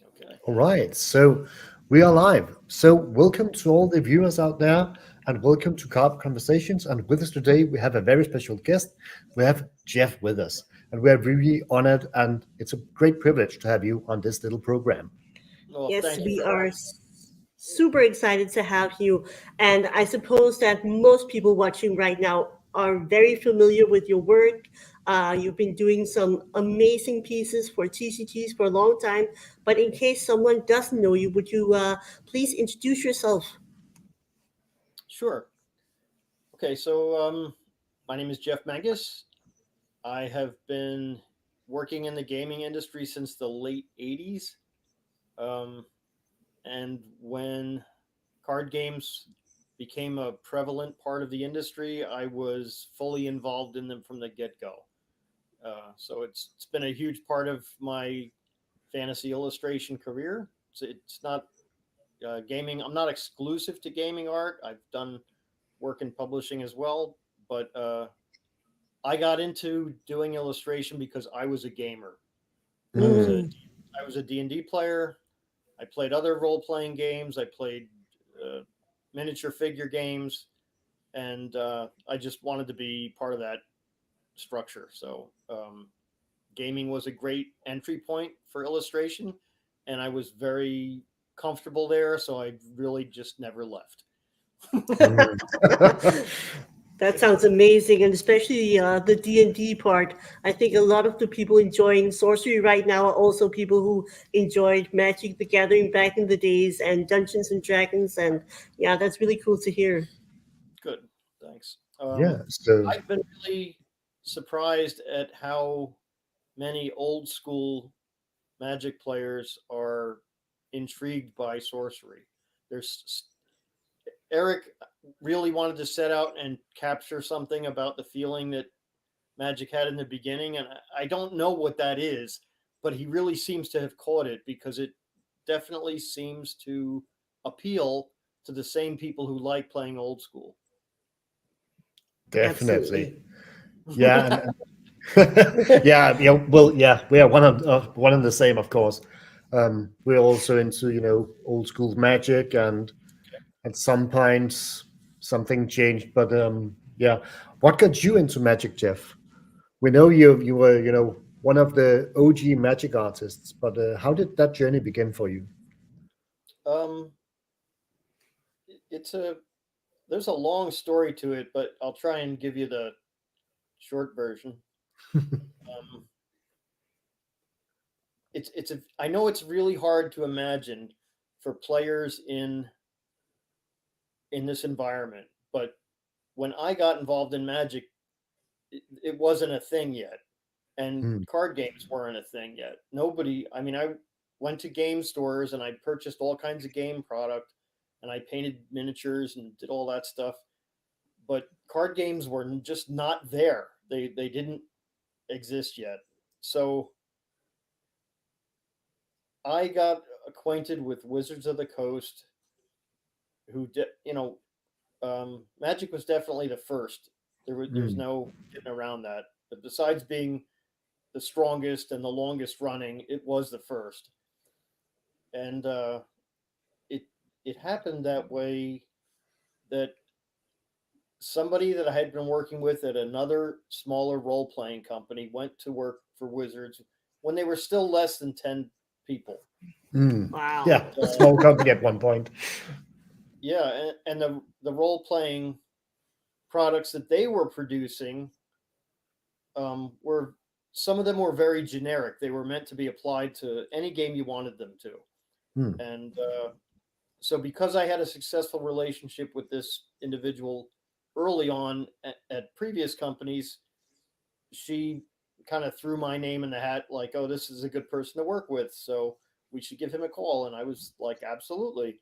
Okay. All right, so we are live. So welcome to all the viewers out there, and welcome to Carp Conversations. And with us today, we have a very special guest. We have Jeff with us, and we are really honored, and it's a great privilege to have you on this little program. Well, Yes, thank you we for are having. super excited to have you. And I suppose that most people watching right now are very familiar with your work. You've been doing some amazing pieces for TCGs for a long time. But in case someone doesn't know you, would you please introduce yourself? Sure. Okay, so my name is Jeff Menges. I have been working in the gaming industry since the late '80s, um, and when card games became a prevalent part of the industry, I was fully involved in them from the get-go. So it's been a huge part of my fantasy illustration career. It's not gaming. I'm not exclusive to gaming art. I've done work in publishing as well, but I got into doing illustration because I was a gamer. I was a Mm, Mm, I was a D&D player. I played other role playing games. I played uh, miniature figure games, and I just wanted to be part of that structure. So gaming was a great entry point for illustration, and I was very comfortable there. So I really just never left. mm. that sounds amazing, and especially the D&D part. I think a lot of the people enjoying sorcery right now are also people who enjoyed Magic the Gathering back in the days and Dungeons and Dragons, and yeah, that's really cool to hear. Good, thanks. Yeah, so I've been really surprised at how many old school Magic players are intrigued by sorcery. There's Eric really wanted to set out and capture something about the feeling that Magic had in the beginning, and I don't know what that is, but he really seems to have caught it because it definitely seems to appeal to the same people who like playing old school. definitely, Absolutely. yeah, yeah, yeah. Well, yeah, we are one and the same, of course. We're also into old school magic, and at some point something changed. But yeah, what got you into magic, Jeff? We know you were one of the OG magic artists, but how did that journey begin for you? Um, it's a there's a long story to it, but I'll try and give you the short version. Um, I know it's really hard to imagine for players in this environment, but when I got involved in Magic, it wasn't a thing yet, and Hmm. card games weren't a thing yet. Nobody, I mean, I went to game stores and I purchased all kinds of game product, and I painted miniatures and did all that stuff, but card games were just not there. They didn't exist yet. So I got acquainted with Wizards of the Coast, who did, Magic was definitely the first. There's Hmm. no getting around that. But besides being the strongest and the longest running, it was the first, and it it happened that way that somebody that I had been working with at another smaller role playing company went to work for Wizards when they were still less than 10 people. Hmm. Wow. Yeah, a small company at one point. Yeah, and the role playing products that they were producing were some of them were very generic. They were meant to be applied to any game you wanted them to. Hmm. And so, because I had a successful relationship with this individual early on at previous companies, she kind of threw my name in the hat, like, "Oh, this is a good person to work with, so we should give him a call." And I was like, "Absolutely."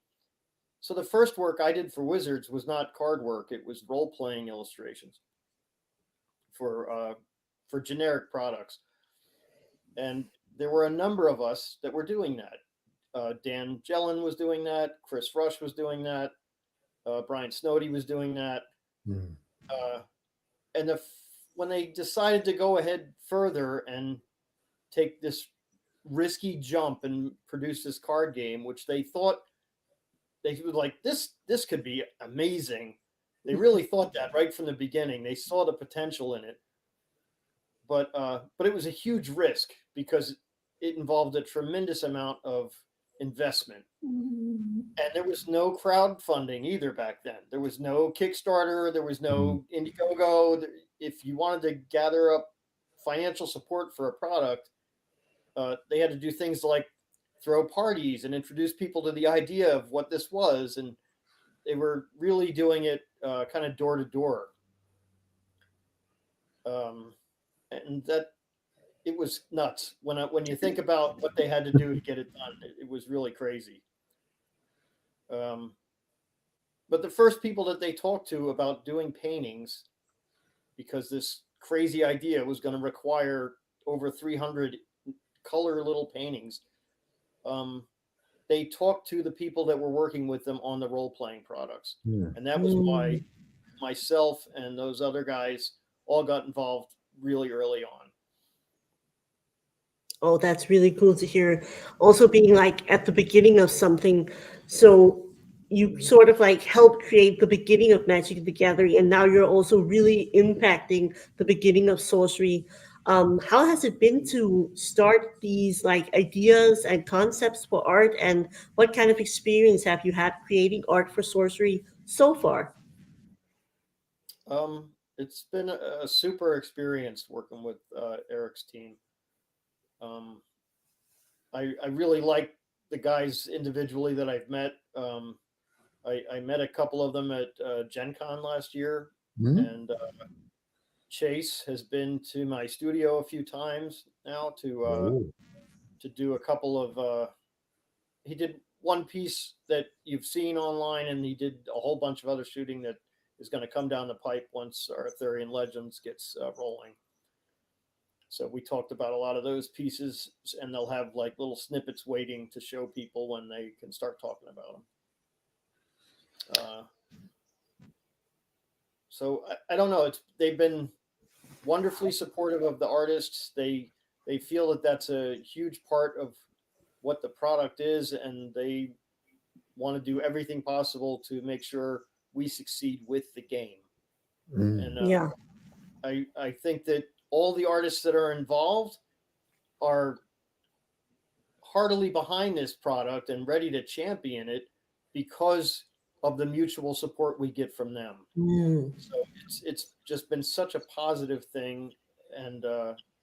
So the first work I did for Wizards was not card work; it was role playing illustrations for uh, for generic products. And there were a number of us that were doing that. Dan Jellin was doing that. Chris Rush was doing that. Brian Snowdy was doing that. Hmm. Uh, and when they decided to go ahead further and take this risky jump and produce this card game, which they thought they were like, this could be amazing. They really thought that right from the beginning. They saw the potential in it. But it was a huge risk because it involved a tremendous amount of investment. And there was no crowdfunding either back then. There was no Kickstarter. There was no Indiegogo. If you wanted to gather up financial support for a product, they had to do things like throw parties and introduce people to the idea of what this was. And they were really doing it kind of door to door. And that it was nuts when you think about what they had to do to get it done. It was really crazy. But the first people that they talked to about doing paintings, because this crazy idea was going to require over 300 color little paintings, they talked to the people that were working with them on the role-playing products. And that was why myself and those other guys all got involved really early on. Oh, that's really cool to hear. Also being like at the beginning of something. So you sort of like helped create the beginning of Magic the Gathering, and now you're also really impacting the beginning of sorcery. How has it been to start these like ideas and concepts for art, and what kind of experience have you had creating art for sorcery so far? It's been a super experience working with Eric's team. I really like the guys individually that I've met. I met a couple of them at Gen Con last year, and Chase has been to my studio a few times now to do a couple of. He did one piece that you've seen online, and he did a whole bunch of other shooting that is going to come down the pipe once Arthurian Legends gets rolling. So we talked about a lot of those pieces, and they'll have like little snippets waiting to show people when they can start talking about them. So I don't know. They've been wonderfully supportive of the artists. They feel that that's a huge part of what the product is, and they want to do everything possible to make sure we succeed with the game. And Yeah. I think that all the artists that are involved are heartily behind this product and ready to champion it because of the mutual support we get from them. So it's just been such a positive thing, and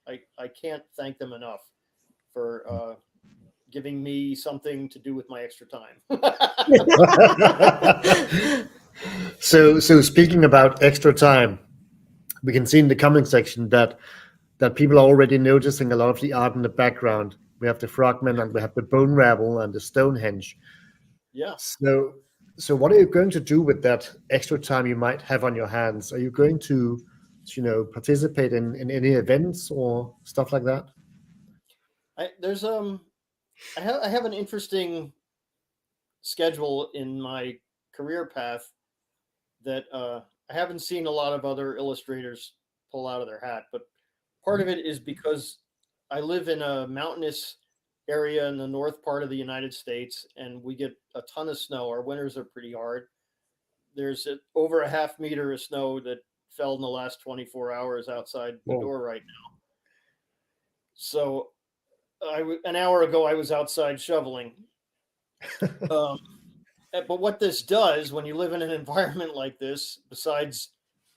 I can't thank them enough for giving me something to do with my extra time. So speaking about extra time, we can see in the comment section that people are already noticing a lot of the art in the background. We have the frogman and we have the bone ravel and the Stonehenge. Yeah. So what are you going to do with that extra time you might have on your hands? Are you going to participate in any events or stuff like that? I have an interesting schedule in my career path that I haven't seen a lot of other illustrators pull out of their hat, but part of it is because I live in a mountainous area in the north part of the United States, and we get a ton of snow. Our winters are pretty hard. There's over a half meter of snow that fell in the last 24 hours outside the door right now. So an hour ago, I was outside shoveling. But what this does when you live in an environment like this, besides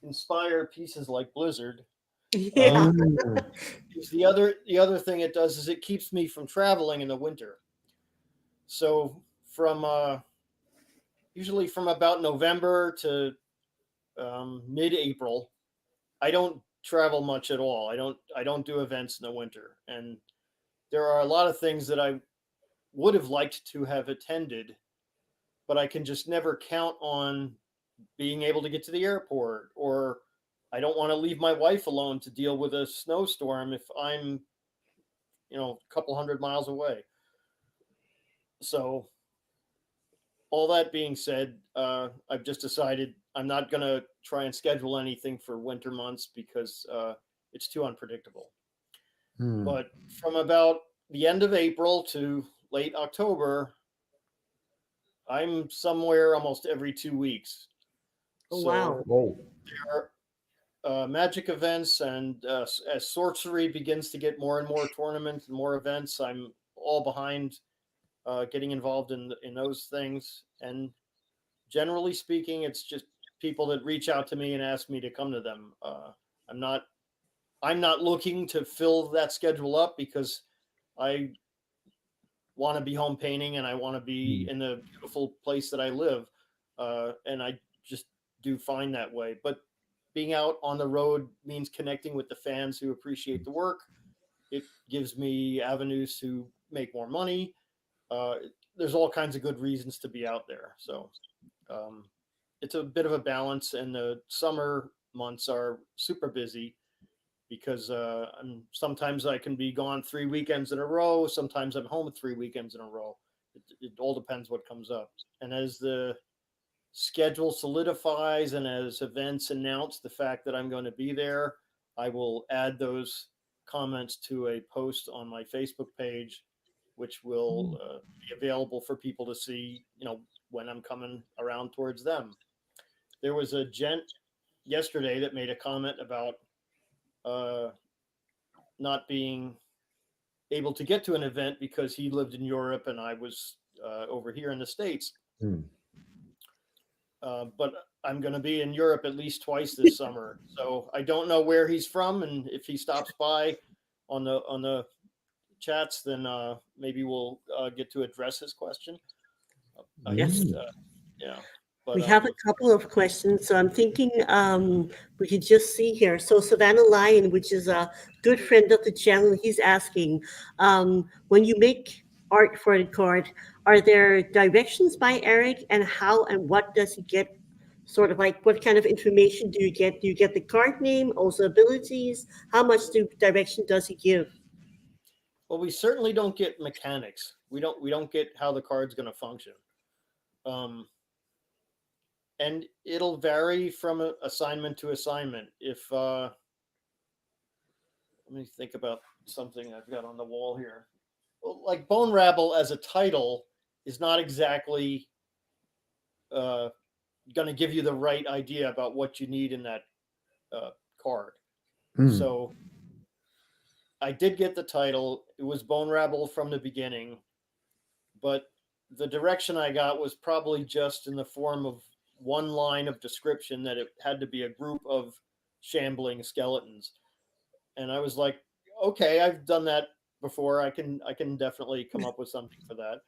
inspire pieces like Blizzard, Yeah. is the other thing it does is it keeps me from traveling in the winter. So from usually from about November to mid-April, I don't travel much at all. I don't do events in the winter, and there are a lot of things that I would have liked to have attended, but I can just never count on being able to get to the airport, or I don't want to leave my wife alone to deal with a snowstorm if I'm, a couple hundred miles away. So all that being said, I've just decided I'm not going to try and schedule anything for winter months because it's too unpredictable. But from about the end of April to late October, I'm somewhere almost every 2 weeks. Oh, So wow. Whoa. there are magic events, and as sorcery begins to get more and more tournaments and more events, I'm all behind getting involved in those things. And generally speaking, it's just people that reach out to me and ask me to come to them. I'm not looking to fill that schedule up because I want to be home painting and I want to be in the beautiful place that I live. And I just do fine that way. But being out on the road means connecting with the fans who appreciate the work. It gives me avenues to make more money. There's all kinds of good reasons to be out there. So it's a bit of a balance, and the summer months are super busy because sometimes I can be gone 3 weekends in a row. Sometimes I'm home 3 weekends in a row. It all depends what comes up. And as the schedule solidifies and as events announce the fact that I'm going to be there, I will add those comments to a post on my Facebook page, which will be available for people to see, when I'm coming around towards them. There was a gent yesterday that made a comment about not being able to get to an event because he lived in Europe and I was over here in the States. But I'm going to be in Europe at least twice this summer, so I don't know where he's from, and if he stops by on the chats, then maybe we'll get to address his question. Yes. Yeah. But, We have a couple of questions, so I'm thinking we could just see here. So Savannah Lyon, which is a good friend of the channel, he's asking, when you make art for the card, are there directions by Eric, and how and what does he get? Sort of like, what kind of information do you get? Do you get the card name, also abilities? How much direction does he give? Well, we certainly don't get mechanics. We don't get how the card's going to function. And it'll vary from assignment to assignment. If let me think about something I've got on the wall here. Well, like Bone Rabble as a title is not exactly going to give you the right idea about what you need in that card. So I did get the title. It was Bone Rabble from the beginning, but the direction I got was probably just in the form of one line of description that it had to be a group of shambling skeletons. And I was like, okay, I've done that before. I can definitely come up with something for that.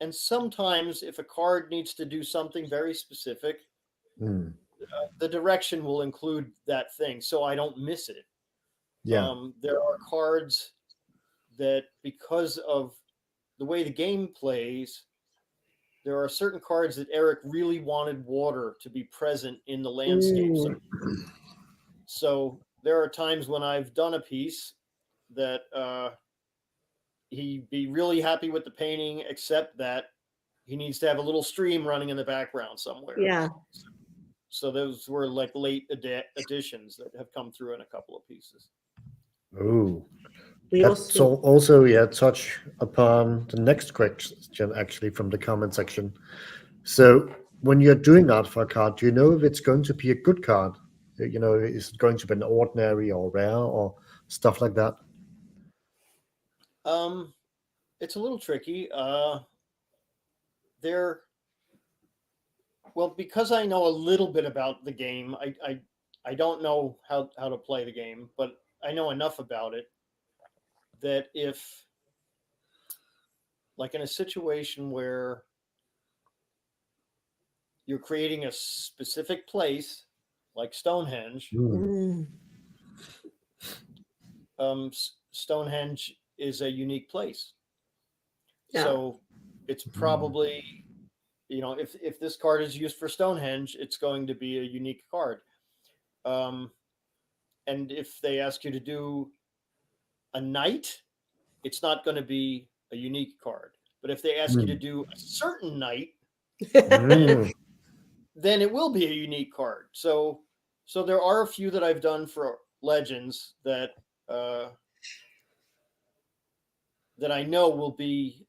And sometimes if a card needs to do something very specific, the direction will include that thing so I don't miss it. There are cards that, because of the way the game plays, there are certain cards that Eric really wanted water to be present in the landscape. So there are times when I've done a piece that he'd be really happy with the painting, except that he needs to have a little stream running in the background somewhere. Yeah. So those were like late additions that have come through in a couple of pieces. Oh, We that's also touch upon the next question actually from the comment section. So when you're doing art for a card, do you know if it's going to be a good card? Is it going to be an ordinary or rare or stuff like that? It's a little tricky. Because I know a little bit about the game, I don't know how to play the game, but I know enough about it that if, like in a situation where you're creating a specific place, like Stonehenge, Stonehenge is a unique place. Yeah. So it's probably, if this card is used for Stonehenge, it's going to be a unique card. And if they ask you to do a knight, it's not going to be a unique card. But if they ask you to do a certain knight, then it will be a unique card. So there are a few that I've done for Legends that that I know will be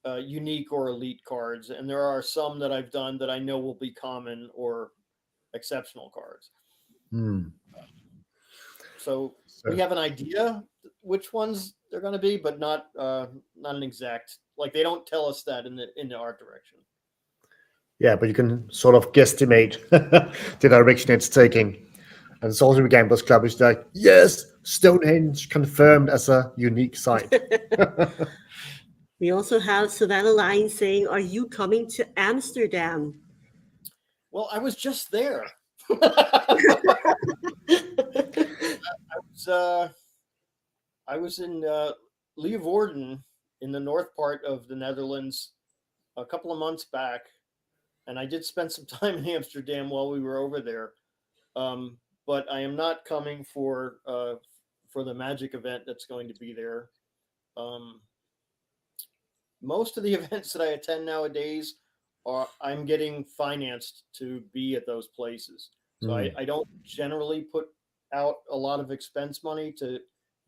unique or elite cards, and there are some that I've done that I know will be common or exceptional cards. So we have an idea which ones they're going to be, but not an exact. Like they don't tell us that in the art direction. Yeah, but you can sort of guesstimate the direction it's taking. And Sorcery Gamblers Club is like, yes, Stonehenge confirmed as a unique site. We also have Savannah Line saying, "Are you coming to Amsterdam?" Well, I was just there. I was in Leeuwarden in the north part of the Netherlands a couple of months back, and I did spend some time in Amsterdam while we were over there. But I am not coming for the Magic event that's going to be there. Most of the events that I attend nowadays I'm getting financed to be at those places. So I don't generally put out a lot of expense money to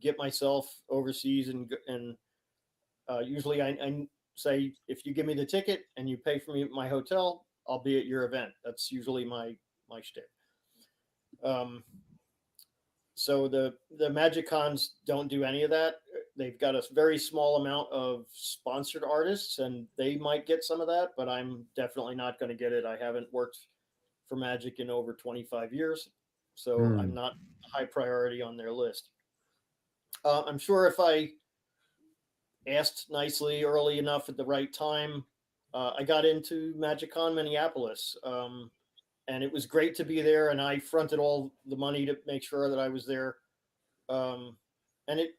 get myself overseas, and usually I say, if you give me the ticket and you pay for me my hotel, I'll be at your event. That's usually my shtick. So the Magic Cons don't do any of that. They've got a very small amount of sponsored artists, and they might get some of that, but I'm definitely not going to get it. I haven't worked for Magic in over 25 years, so I'm not a high priority on their list. I'm sure if I asked nicely early enough at the right time, I got into MagicCon Minneapolis, and it was great to be there. And I fronted all the money to make sure that I was there, and it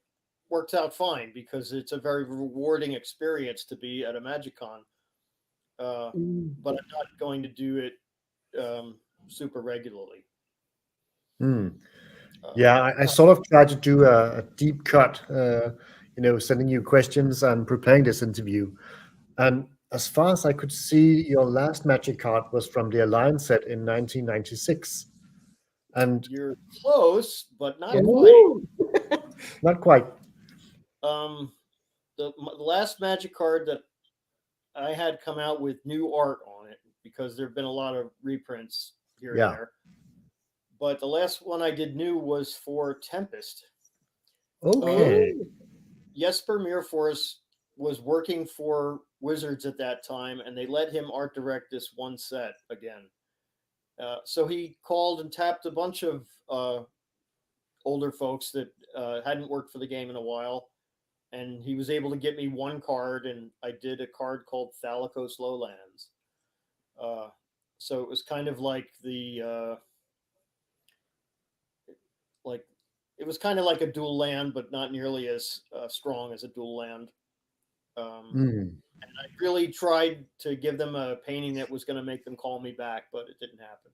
worked out fine because it's a very rewarding experience to be at a MagicCon. But I'm not going to do it super regularly. Yeah, I sort of tried to do a deep cut, sending you questions and preparing this interview. And as far as I could see, your last Magic card was from the Alliance set in 1996. And you're close, but not quite. Not quite. The last Magic card that I had come out with new art on it, because there have been a lot of reprints here and there. But the last one I did new was for Tempest. Okay. Jesper Meerforce was working for Wizards at that time, and they let him art direct this one set again. So he called and tapped a bunch of older folks that hadn't worked for the game in a while, and he was able to get me one card, and I did a card called Thalicos Lowlands. So it was kind of like it was kind of like a dual land, but not nearly as strong as a dual land. And I really tried to give them a painting that was going to make them call me back, but it didn't happen.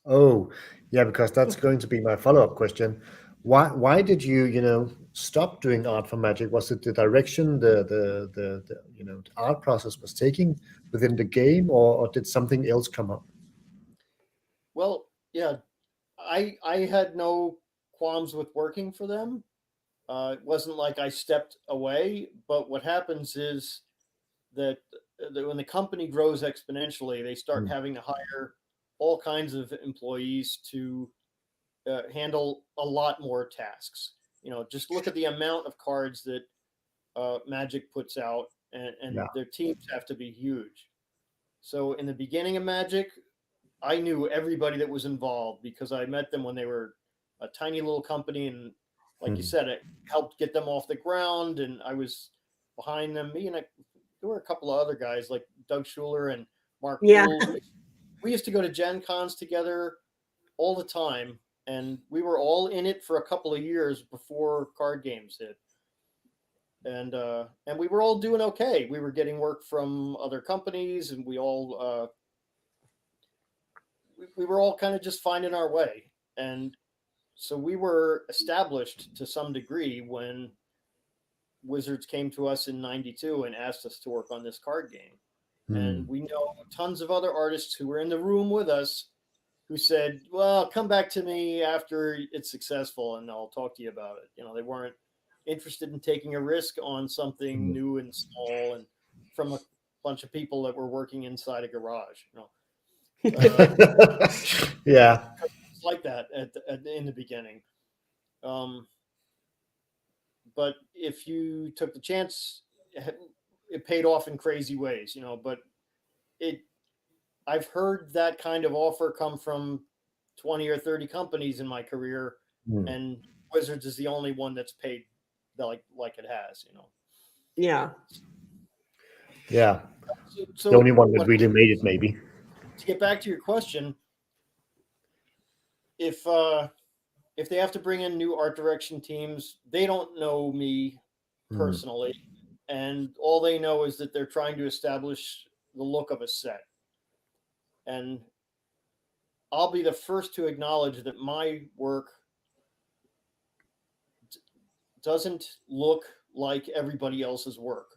Oh, yeah, because that's going to be my follow-up question. Why did you stop doing art for Magic? Was it the direction the art process was taking within the game, or did something else come up? Well, yeah, I had no qualms with working for them. It wasn't like I stepped away, but what happens is that when the company grows exponentially, they start having to hire all kinds of employees to handle a lot more tasks. Just look at the amount of cards that Magic puts out, and their teams have to be huge. So in the beginning of Magic, I knew everybody that was involved because I met them when they were a tiny little company, and like you said, it helped get them off the ground, and I was behind them. There were a couple of other guys like Doug Schuler and Mark Poole. We used to go to Gen Cons together all the time, and we were all in it for a couple of years before card games hit. And we were all doing okay. We were getting work from other companies, and we all we were all kind of just finding our way. And so we were established to some degree when Wizards came to us in '92 and asked us to work on this card game. And we know tons of other artists who were in the room with us who said, well, come back to me after it's successful and I'll talk to you about it. They weren't interested in taking a risk on something new and small, and from a bunch of people that were working inside a garage. Yeah. It's like that in the beginning. But if you took the chance, it paid off in crazy ways, but I've heard that kind of offer come from 20 or 30 companies in my career, and Wizards is the only one that's paid like it has, Yeah. Yeah. So The only one that really made it, maybe. To get back to your question, if they have to bring in new art direction teams, they don't know me personally, and all they know is that they're trying to establish the look of a set. And I'll be the first to acknowledge that my work doesn't look like everybody else's work.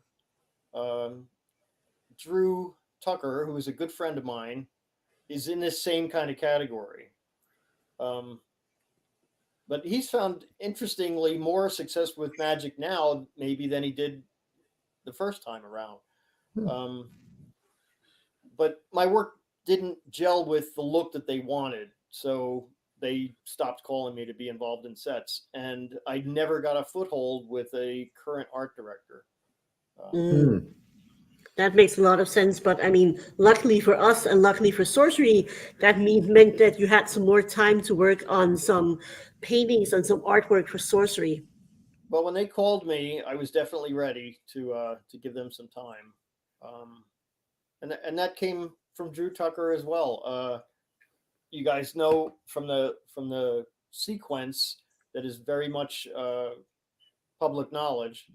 Drew Tucker, who is a good friend of mine, is in this same kind of category. But he's found, interestingly, more success with Magic now, maybe, than he did the first time around. But my work didn't gel with the look that they wanted, so they stopped calling me to be involved in sets, and I never got a foothold with a current art director. That makes a lot of sense. But I mean, luckily for us and luckily for Sorcery, that meant that you had some more time to work on some paintings and some artwork for Sorcery. Well, when they called me, I was definitely ready to give them some time, and that came from Drew Tucker as well. You guys know from the sequence that is very much public knowledge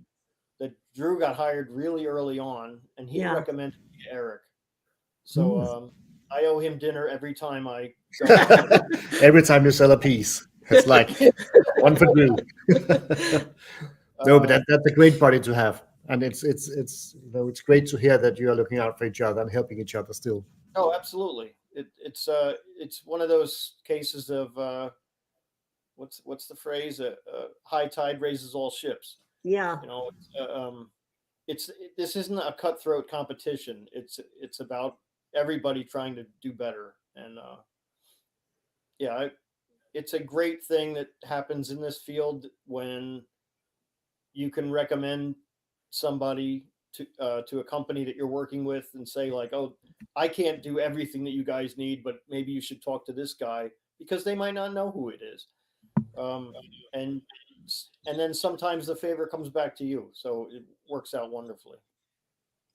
that Drew got hired really early on, and he recommended me to Eric. So I owe him dinner every time I go. Every time you sell a piece, it's like one for Drew. No, but that's a great party to have, and it's it's great to hear that you are looking out for each other and helping each other still. Oh, absolutely. It's one of those cases of what's the phrase? High tide raises all ships. Yeah. This isn't a cutthroat competition. It's about everybody trying to do better, and it's a great thing that happens in this field when you can recommend somebody to a company that you're working with and say, like, oh, I can't do everything that you guys need, but maybe you should talk to this guy, because they might not know who it is. And then sometimes the favor comes back to you, so it works out wonderfully.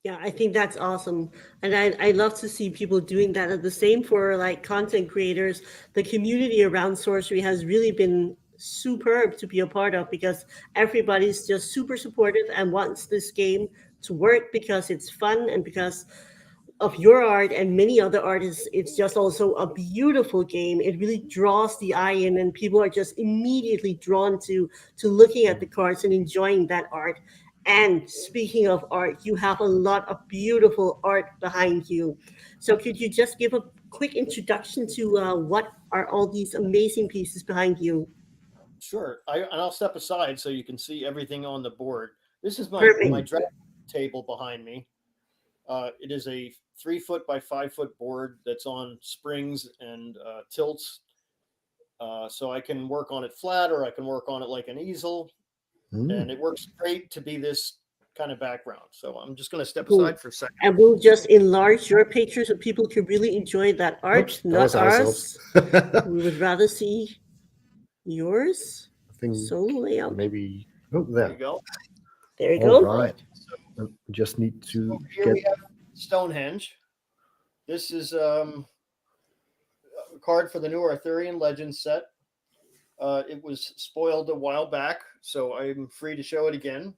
Yeah, I think that's awesome. And I love to see people doing that. And the same for like content creators. The community around Sorcery has really been superb to be a part of, because everybody's just super supportive and wants this game to work because it's fun and because of your art and many other artists. It's just also a beautiful game. It really draws the eye in, and people are just immediately drawn to looking at the cards and enjoying that art. And speaking of art, you have a lot of beautiful art behind you. So could you just give a quick introduction to what are all these amazing pieces behind you? Sure. I'll step aside so you can see everything on the board. This is Perfect. my draft table behind me. It is a 3 foot by 5 foot board that's on springs and tilts. So I can work on it flat, or I can work on it like an easel. And it works great to be this kind of background. So I'm just going to step aside for a second. And we'll just enlarge your picture so people can really enjoy that art, Oops, not ours. We would rather see yours. I think Solo layout. maybe There there. you go. There you All go. right. We just need to Here we have Stonehenge. This is a card for the new Arthurian Legends set. It was spoiled a while back, so I'm free to show it again.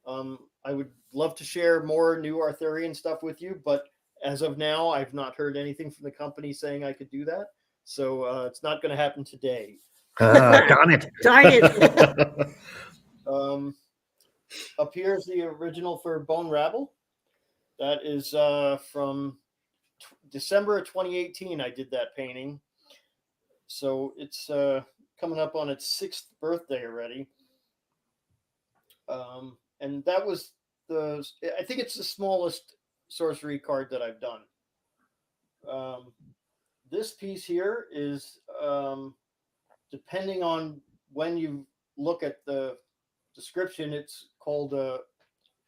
I would love to share more new Arthurian stuff with you, but as of now, I've not heard anything from the company saying I could do that. So it's not going to happen today. Darn it. Darn it. Up here is the original for Bone Rabble. That is from December of 2018. I did that painting. So it's coming up on its 6th birthday already. And that was I think it's the smallest sorcery card that I've done. This piece here is, depending on when you look at the description, it's called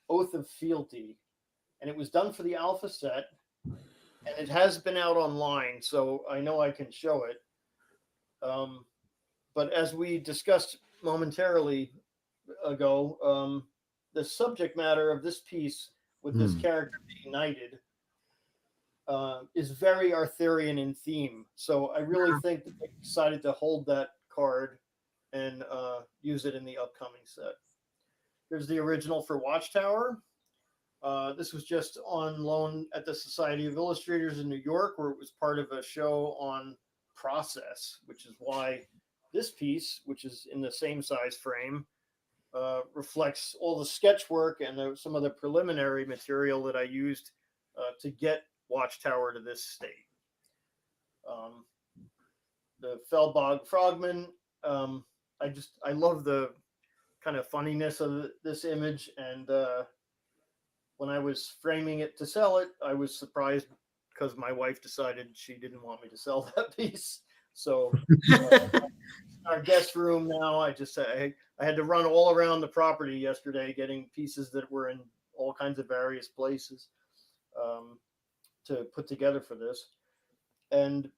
Oath of Fealty. And it was done for the alpha set. And it has been out online, so I know I can show it. But as we discussed momentarily ago, the subject matter of this piece with this character being knighted is very Arthurian in theme. So I really think that they decided to hold that card and use it in the upcoming set. Here's the original for Watchtower. This was just on loan at the Society of Illustrators in New York, where it was part of a show on process, which is why this piece, which is in the same size frame, reflects all the sketch work and some of the preliminary material that I used to get Watchtower to this state. The Fellbog Frogman, I love the kind of funniness of this image, and when I was framing it to sell it, I was surprised because my wife decided she didn't want me to sell that piece. So our guest room now, I had to run all around the property yesterday getting pieces that were in all kinds of various places to put together for this. And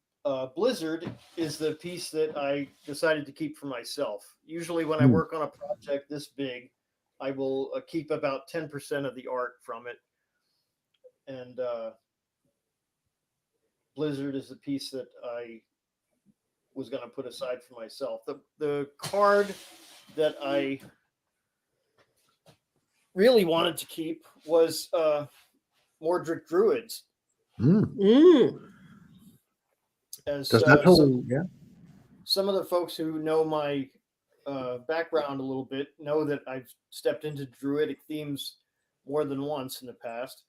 Blizzard is the piece that I decided to keep for myself. Usually when I work on a project this big, I will keep about 10% of the art from it. And Blizzard is the piece that I was going to put aside for myself. The card that I really wanted to keep was Mordric Druids. As Does that hold? some of the folks who know my background a little bit know that I've stepped into Druidic themes more than once in the past.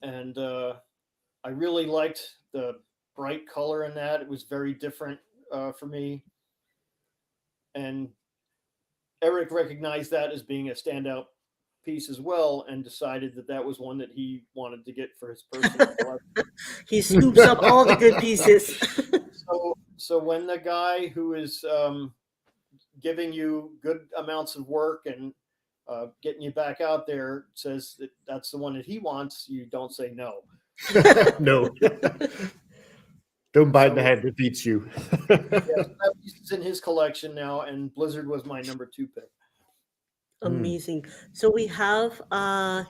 And I really liked the bright color in that. It was very different for me. And Eric recognized that as being a standout piece as well and decided that that was one that he wanted to get for his personal collection. He scoops up all the good pieces. So when the guy who is giving you good amounts of work and getting you back out there says that that's the one that he wants, you don't say no. No. Don't bite the hand that beats you. That piece is in his collection now, and Blizzard was my number 2 pick. Amazing. So we have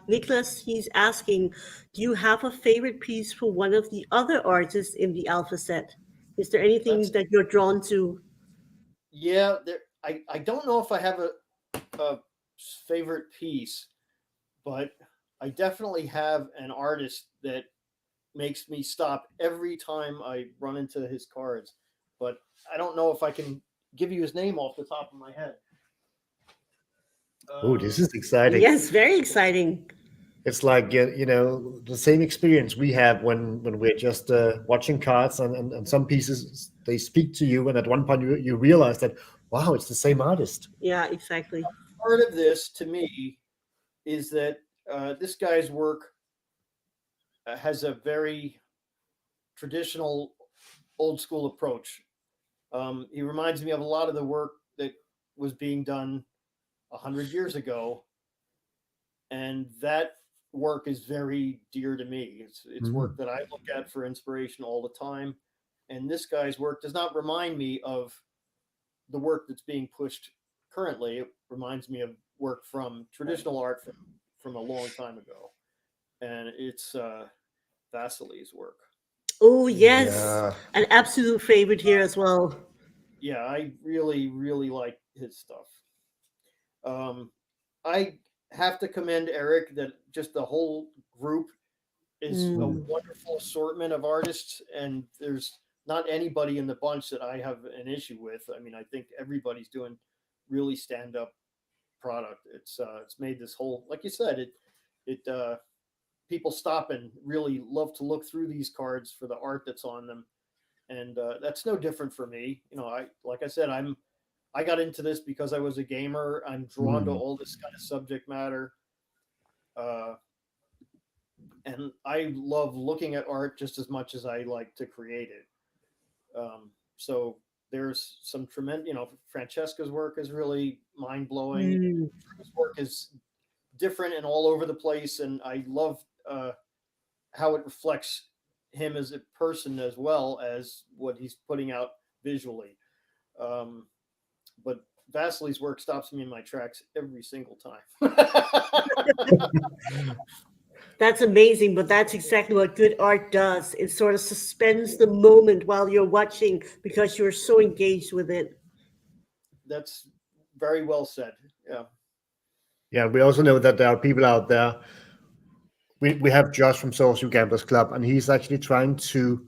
Nicholas, he's asking, do you have a favorite piece for one of the other artists in the alpha set? Is there anything that you're drawn to? Yeah, I don't know if I have a favorite piece, but I definitely have an artist that makes me stop every time I run into his cards. But I don't know if I can give you his name off the top of my head. Oh, this is exciting. Yes, very exciting. It's like, the same experience we have when we're just watching cards and some pieces, they speak to you. And at one point you realize that, wow, it's the same artist. Yeah, exactly. Part of this to me is that this guy's work has a very traditional old school approach. He reminds me of a lot of the work that was being done 100 years ago. And that work is very dear to me. It's work that I look at for inspiration all the time. And this guy's work does not remind me of the work that's being pushed currently. It reminds me of work from traditional art from a long time ago. And it's Vasily's work. Oh, yes. An absolute favorite here as well. Yeah, I really, really like his stuff. I have to commend Eric that just the whole group is a wonderful assortment of artists, and there's not anybody in the bunch that I have an issue with. I mean, I think everybody's doing really stand-up product. It's made this whole, like you said, it people stop and really love to look through these cards for the art that's on them, and that's no different for me. Like I said, I'm I got into this because I was a gamer. I'm drawn to all this kind of subject matter. And I love looking at art just as much as I like to create it. So there's some tremendous, Francesca's work is really mind blowing. His work is different and all over the place, and I love how it reflects him as a person as well as what he's putting out visually. But Vasily's work stops me in my tracks every single time. That's amazing, but that's exactly what good art does. It sort of suspends the moment while you're watching because you're so engaged with it. That's very well said. Yeah. Yeah, we also know that there are people out there. We have Josh from Sorcery Gamblers Club, and he's actually trying to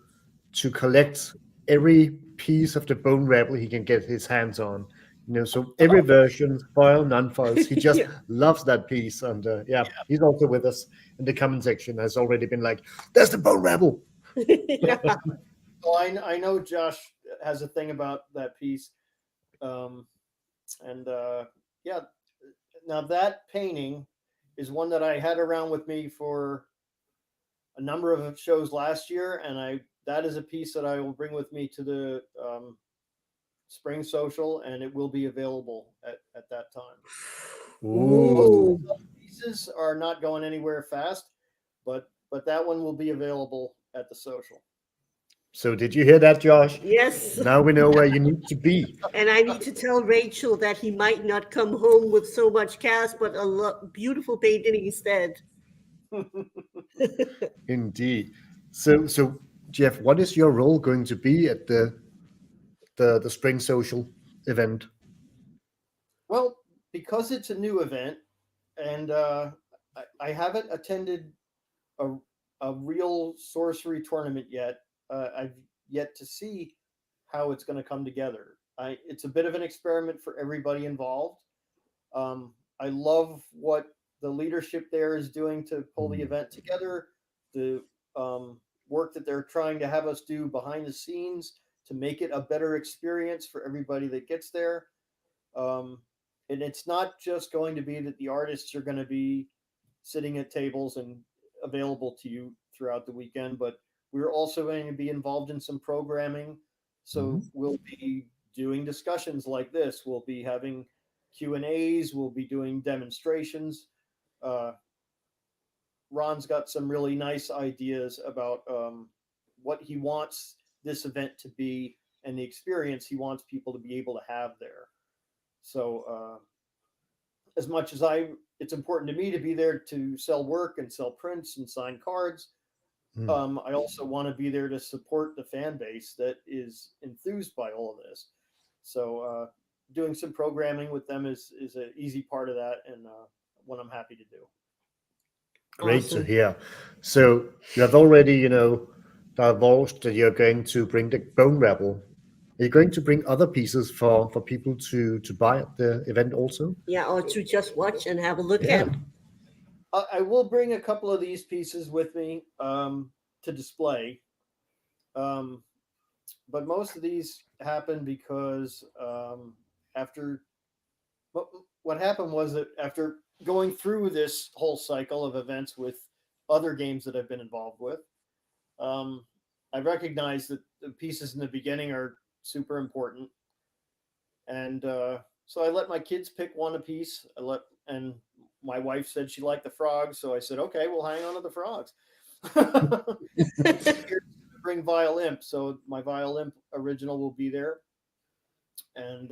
collect every piece of the Bone Rebel he can get his hands on. So every version, foil, non-foils, he just loves that piece. And he's also with us in the comment section. Has already been like, "There's the Bone Rebel." Yeah. Well, I know Josh has a thing about that piece, and now that painting is one that I had around with me for a number of shows last year, and that is a piece that I will bring with me to the Spring Social, and it will be available at that time. Ooh. Most pieces are not going anywhere fast, but that one will be available at the social. So did you hear that, Josh? Yes. Now we know where you need to be. And I need to tell Rachel that he might not come home with so much cast, but a beautiful painting instead. Indeed. So Jeff, what is your role going to be at the Spring Social event? Well, because it's a new event, and I haven't attended a real sorcery tournament yet. I've yet to see how it's going to come together. It's a bit of an experiment for everybody involved. I love what the leadership there is doing to pull the event together. The work that they're trying to have us do behind the scenes to make it a better experience for everybody that gets there. And it's not just going to be that the artists are going to be sitting at tables and available to you throughout the weekend, but we're also going to be involved in some programming. So we'll be doing discussions like this. We'll be having Q&As. We'll be doing demonstrations. Ron's got some really nice ideas about what he wants this event to be and the experience he wants people to be able to have there. So as much as it's important to me to be there to sell work and sell prints and sign cards. I also want to be there to support the fan base that is enthused by all of this. So doing some programming with them is an easy part of that, and what I'm happy to do. Great Awesome. to hear. So you have already, divulged that you're going to bring the Bone Rebel. Are you going to bring other pieces for people to buy at the event also? Yeah, or to just watch and have a look Yeah. at. I will bring a couple of these pieces with me to display. But most of these happened because after what happened was that after going through this whole cycle of events with other games that I've been involved with, I recognize that the pieces in the beginning are super important, and so I let my kids pick one apiece. And my wife said she liked the frogs, so I said, okay, we'll hang on to the frogs. Bring Vile Imp, so my Vile Imp original will be there, and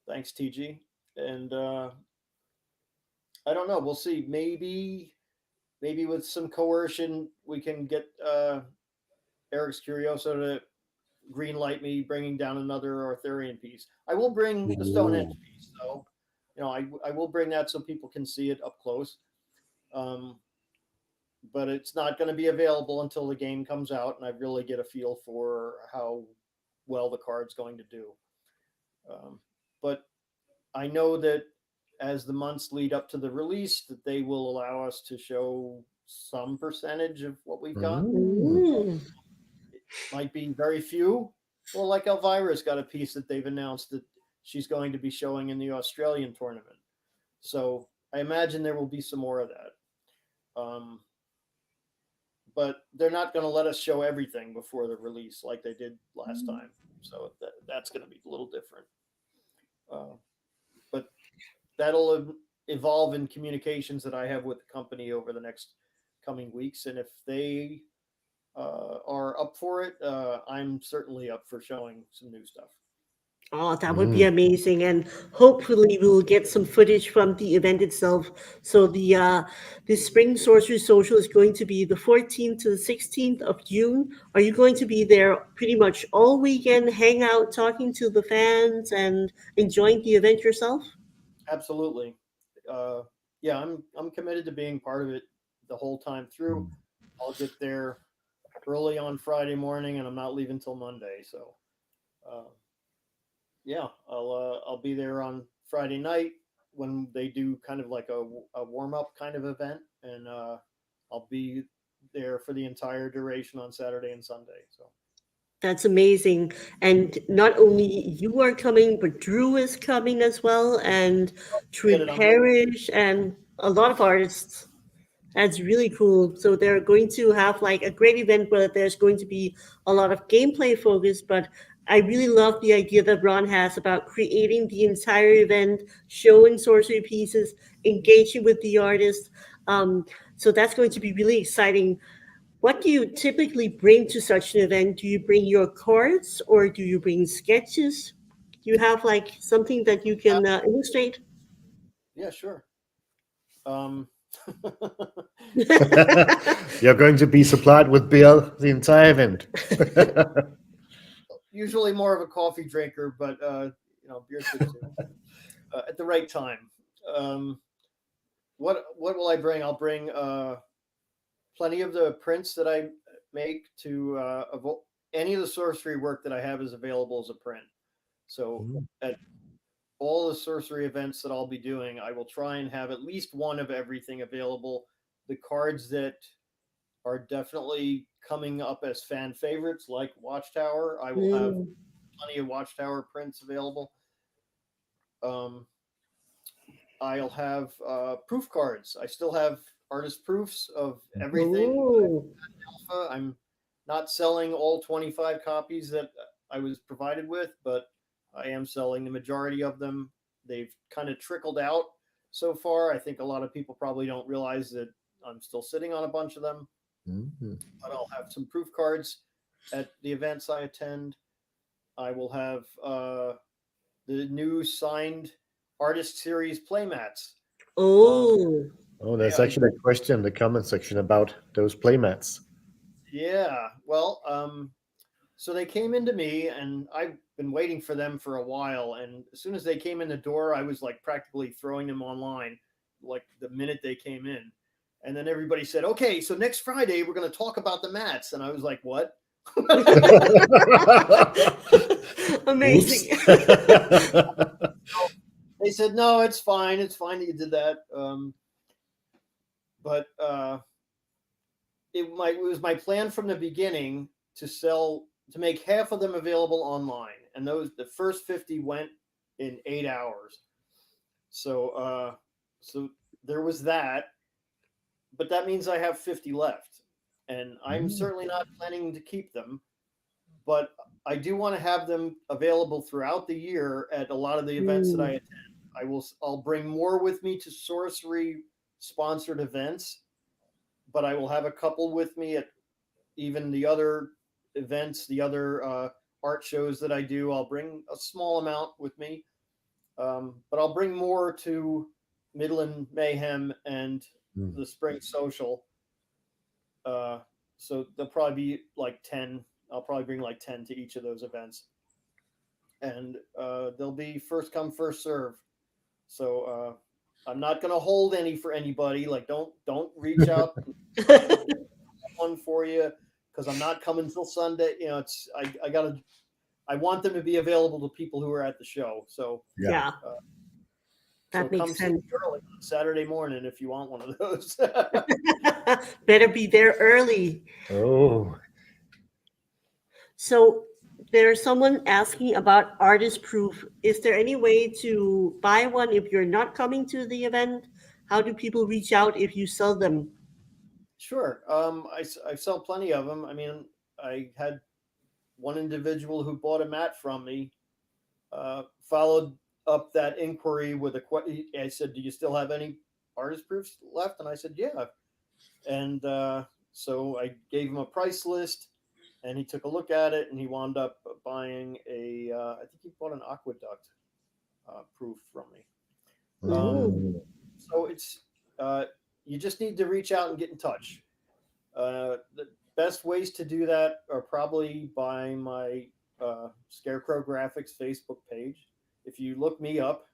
thanks TG. And I don't know, we'll see. Maybe with some coercion we can get Eric's Curioso to green light me bringing down another Arthurian piece. I will bring the Stonehenge piece, though. I will bring that so people can see it up close. But it's not going to be available until the game comes out, and I really get a feel for how well the card's going to do. But I know that as the months lead up to the release, that they will allow us to show some percentage of what we've got. It might be very few. Well, like Elvira's got a piece that they've announced that she's going to be showing in the Australian tournament. So I imagine there will be some more of that. But they're not going to let us show everything before the release like they did last time. So that's going to be a little different. But that'll evolve in communications that I have with the company over the next coming weeks. And if they are up for it, I'm certainly up for showing some new stuff. Oh, that would be amazing. And hopefully we'll get some footage from the event itself. So the Spring Sorcery Social is going to be the 14th to the 16th of June. Are you going to be there pretty much all weekend, hang out, talking to the fans and enjoying the event yourself? Absolutely. Yeah, I'm committed to being part of it the whole time through. I'll get there early on Friday morning and I'm not leaving till Monday. So, yeah, I'll be there on Friday night when they do kind of like a warm up kind of event, and I'll be there for the entire duration on Saturday and Sunday. So That's amazing. And not only you are coming, but Drew is coming as well, and True Parrish, and a lot of artists. That's really cool. So they're going to have like a great event where there's going to be a lot of gameplay focus, but I really love the idea that Ron has about creating the entire event, showing sorcery pieces, engaging with the artist. So that's going to be really exciting. What do you typically bring to such an event? Do you bring your cards or do you bring sketches? Do you have like something that you can illustrate? yeah, sure. You're going to be supplied with beer the entire event. Usually more of a coffee drinker, but beer's good too. At the right time. What will I bring? I'll bring plenty of the prints that I make to any of the sorcery work that I have is available as a print. So at all the sorcery events that I'll be doing, I will try and have at least one of everything available. The cards that are definitely coming up as fan favorites, like Watchtower, I will have plenty of Watchtower prints available. I'll have proof cards. I still have artist proofs of everything. Alpha. I'm not selling all 25 copies that I was provided with, but I am selling the majority of them. They've kind of trickled out so far. I think a lot of people probably don't realize that I'm still sitting on a bunch of them. But I'll have some proof cards at the events I attend. I will have the new signed artist series playmats. There's actually a question in the comment section about those playmats. Yeah, well, so they came into me, and I've been waiting for them for a while. And as soon as they came in the door, I was like practically throwing them online, like the minute they came in. And then everybody said, "Okay, so next Friday we're going to talk about the mats." And I was like, "What?" Amazing. They said, "No, it's fine. It's fine that you did that." But it was my plan from the beginning to make half of them available online, and the first 50 went in 8 hours. So there was that, but that means I have 50 left, and I'm certainly not planning to keep them, but I do want to have them available throughout the year at a lot of the events that I attend. I'll bring more with me to sorcery sponsored events, but I will have a couple with me at even the other events, the other art shows that I do. I'll bring a small amount with me, but I'll bring more to Midland Mayhem and the Spring Social. So there'll probably be like 10. I'll probably bring like 10 to each of those events, and they'll be first come, first serve. So I'm not going to hold any for anybody. Like, don't reach out one for you, because I'm not coming till Sunday. I want them to be available to people who are at the show. So yeah, that makes sense. Early on Saturday morning if you want one of those. Better be there early. Oh. So There's someone asking about artist proof. Is there any way to buy one if you're not coming to the event? How do people reach out if you sell them? Sure. I sell plenty of them. I mean, I had one individual who bought a mat from me, followed up that inquiry with a question. I said, "Do you still have any artist proofs left?" And I said, "Yeah." And so I gave him a price list, and he took a look at it, and he wound up buying I think he bought an aqueduct proof from me. Ooh. So it's you just need to reach out and get in touch. The best ways to do that are probably by my Scarecrow Graphics Facebook page. If you look me up,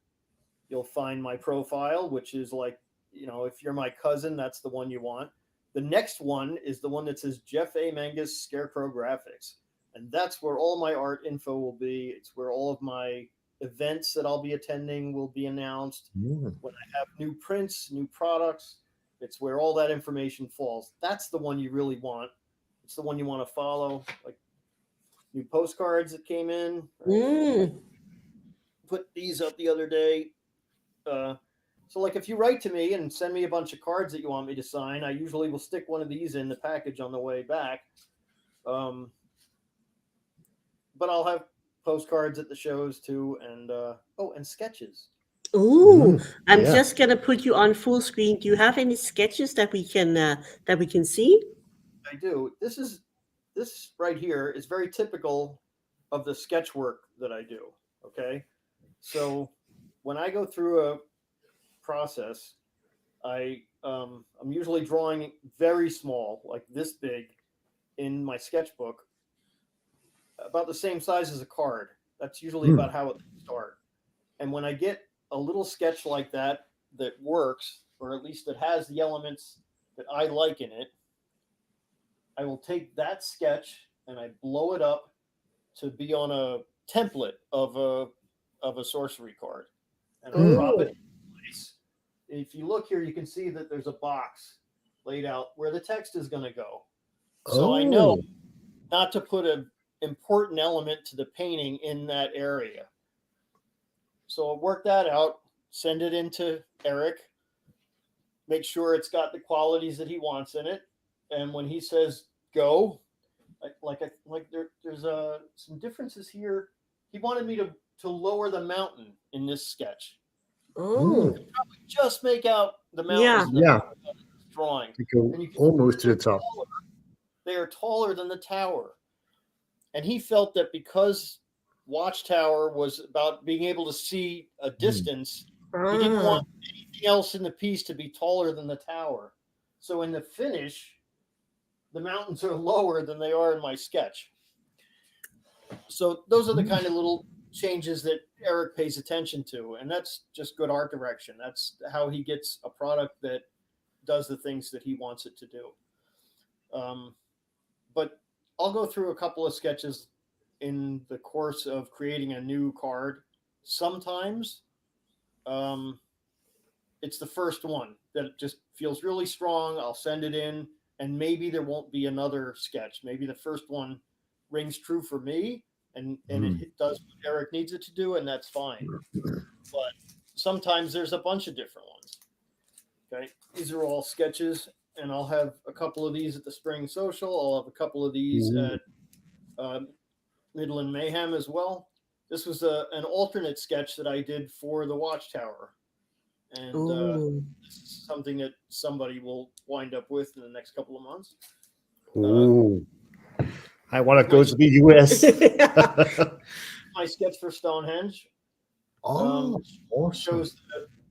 you'll find my profile, which is like, if you're my cousin, that's the one you want. The next one is the one that says Jeff A. Menges Scarecrow Graphics. And that's where all my art info will be. It's where all of my events that I'll be attending will be announced. When I have new prints, new products, it's where all that information falls. That's the one you really want. It's the one you want to follow. Like new postcards that came in. Mm. Put these up the other day. So like if you write to me and send me a bunch of cards that you want me to sign, I usually will stick one of these in the package on the way back. But I'll have postcards at the shows too, and and sketches. Ooh, I'm yeah. just gonna put you on full screen. Do you have any sketches that we can see? I do. This right here is very typical of the sketch work that I do. Okay, so when I go through a process, I'm usually drawing very small, like this big, in my sketchbook, about the same size as a card. That's usually about how it starts. And when I get a little sketch like that that works, or at least that has the elements that I like in it, I will take that sketch and I blow it up to be on a template of a sorcery card, and I drop it in place. If you look here, you can see that there's a box laid out where the text is going to go. So I know not to put an important element to the painting in that area. So I'll work that out, send it into Eric, make sure it's got the qualities that he wants in it, and when he says go, there's some differences here. He wanted me to lower the mountain in this sketch. Oh, Just make out the yeah. mountains in the drawing. To go And you can almost to the top. They are taller than the tower. And he felt that because Watchtower was about being able to see a distance, he didn't want anything else in the piece to be taller than the tower. So in the finish, the mountains are lower than they are in my sketch. So those are the kind of little changes that Eric pays attention to, and that's just good art direction. That's how he gets a product that does the things that he wants it to do. But I'll go through a couple of sketches in the course of creating a new card. Sometimes it's the first one that just feels really strong. I'll send it in, and maybe there won't be another sketch. Maybe the first one rings true for me, and it does what Eric needs it to do, and that's fine. But sometimes there's a bunch of different ones. Okay, these are all sketches, and I'll have a couple of these at the Spring Social. I'll have a couple of these at Midland Mayhem as well. This was an alternate sketch that I did for the Watchtower, and this is something that somebody will wind up with in the next couple of months. I want to go to the US. My sketch for Stonehenge. Awesome. Shows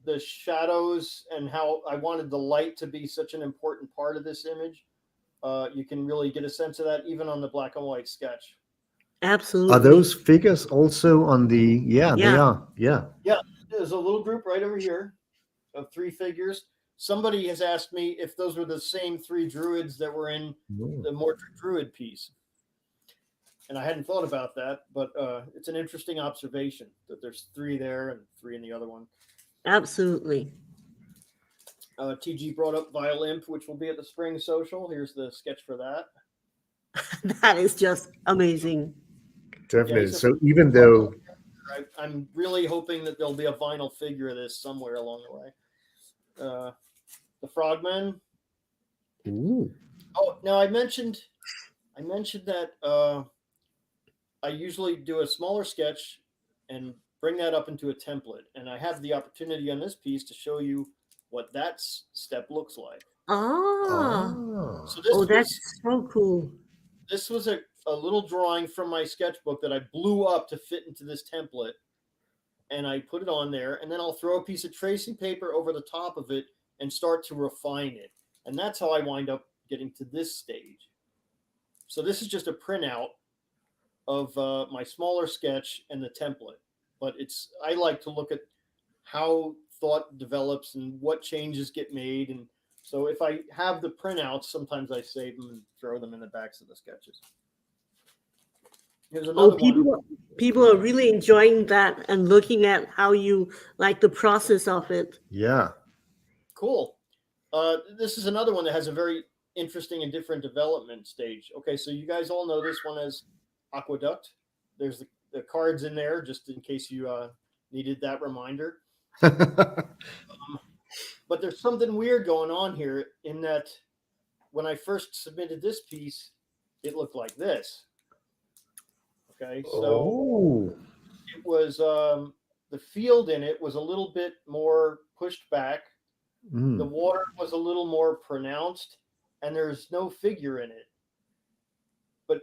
the shadows and how I wanted the light to be such an important part of this image. You can really get a sense of that even on the black and white sketch. Absolutely. Are those figures also on the? Yeah, they are. Yeah. Yeah, there's a little group right over here of 3 figures. Somebody has asked me if those were the same 3 druids that were in the Mordred Druid piece. And I hadn't thought about that, but it's an interesting observation that there's 3 there and 3 in the other one. Absolutely. TG brought up Violimp, which will be at the Spring Social. Here's the sketch for that. That is just amazing. Definitely. he's a- So even though, I'm really hoping that there'll be a vinyl figure of this somewhere along the way. The Frogman. ooh, Oh, now I mentioned that I usually do a smaller sketch and bring that up into a template, and I have the opportunity on this piece to show you what that step looks like. Ah, ah, So oh, that's so cool. this was a little drawing from my sketchbook that I blew up to fit into this template, and I put it on there, and then I'll throw a piece of tracing paper over the top of it and start to refine it. And that's how I wind up getting to this stage. So this is just a printout of my smaller sketch and the template. But I like to look at how thought develops and what changes get made. And so if I have the printouts, sometimes I save them and throw them in the backs of the sketches. Here's Oh, another one. people are really enjoying that and looking at how you like the process of it. yeah. Cool. This is another one that has a very interesting and different development stage. Okay, so you guys all know this one as Aqueduct. There's the cards in there just in case you needed that reminder. But there's something weird going on here in that when I first submitted this piece, it looked like this. Okay, so Oh, it was the field in it was a little bit more pushed back. The water was a little more pronounced, and there's no figure in it. But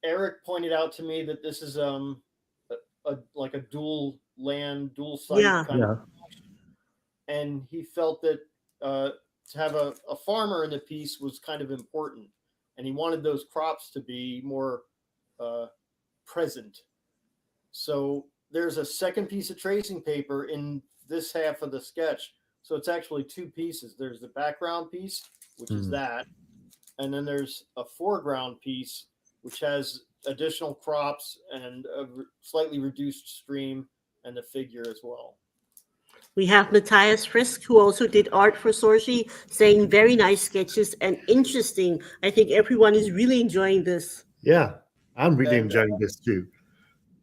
Eric pointed out to me that this is like a dual land, dual site Yeah. kind yeah. of, and he felt that to have a farmer in the piece was kind of important, and he wanted those crops to be more present. So there's a second piece of tracing paper in this half of the sketch. So it's actually two pieces. There's the background piece, which is that, and then there's a foreground piece, which has additional crops and a slightly reduced stream and the figure as well. We have Matthias Frisk, who also did art for Sorcery, saying very nice sketches and interesting. I think everyone is really enjoying this. Yeah. I'm really And enjoying this too.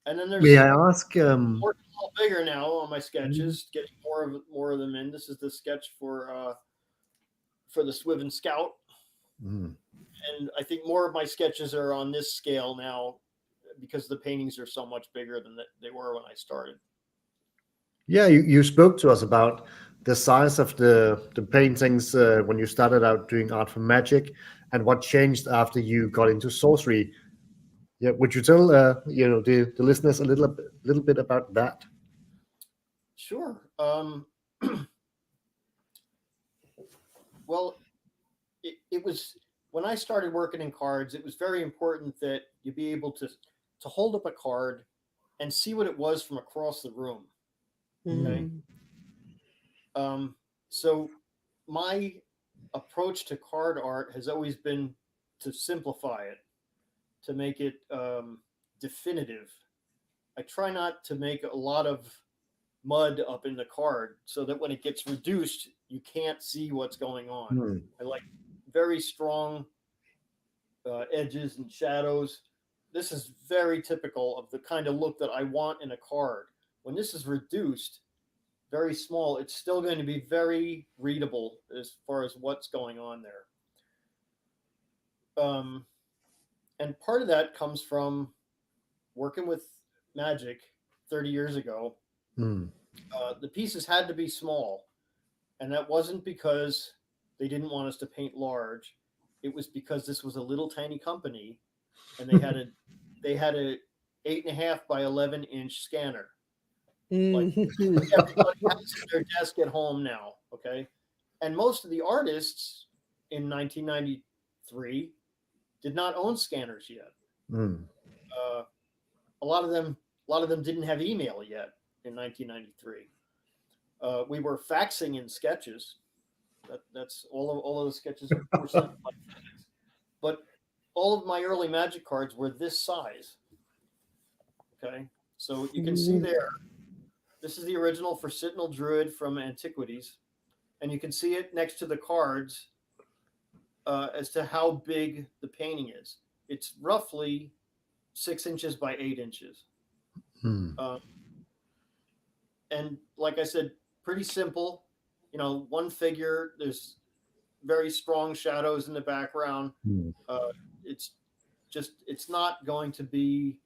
and then there's May I ask? more a little bigger now on my sketches, getting more of them in. This is the sketch for the Swiven Scout. And I think more of my sketches are on this scale now because the paintings are so much bigger than they were when I started. Yeah, you spoke to us about the size of the paintings when you started out doing art for Magic, and what changed after you got into sorcery. Yeah, would you tell the listeners a little bit about that? Sure. Well, it was when I started working in cards, it was very important that you be able to hold up a card and see what it was from across the room. Okay. So my approach to card art has always been to simplify it, to make it definitive. I try not to make a lot of mud up in the card so that when it gets reduced, you can't see what's going on. I like very strong edges and shadows. This is very typical of the kind of look that I want in a card. When this is reduced, very small, it's still going to be very readable as far as what's going on there. And part of that comes from working with Magic 30 years ago. The pieces had to be small, and that wasn't because they didn't want us to paint large. It was because this was a little tiny company, and they had a 8.5 by 11-inch scanner. Like everybody has their desk at home now, okay? And most of the artists in 1993 did not own scanners yet. A lot of them didn't have email yet in 1993. We were faxing in sketches. That's all of the sketches were sent by fax. But all of my early Magic cards were this size. Okay, so you can see there. This is the original for Sentinel Druid from Antiquities, and you can see it next to the cards as to how big the painting is. It's roughly 6 inches by 8 inches. Hmm. And like I said, pretty simple. One figure. There's very strong shadows in the background. Hmm. It's not going to be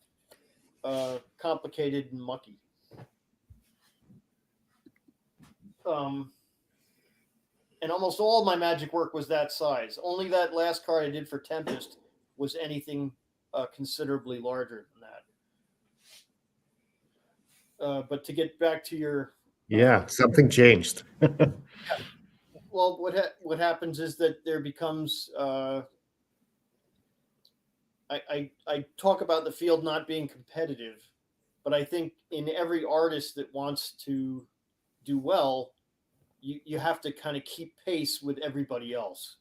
complicated and mucky. And almost all my Magic work was that size. Only that last card I did for Tempest was anything considerably larger than that. But to get back to your something changed. well, what happens is that there becomes I talk about the field not being competitive, but I think in every artist that wants to do well, you have to kind of keep pace with everybody else.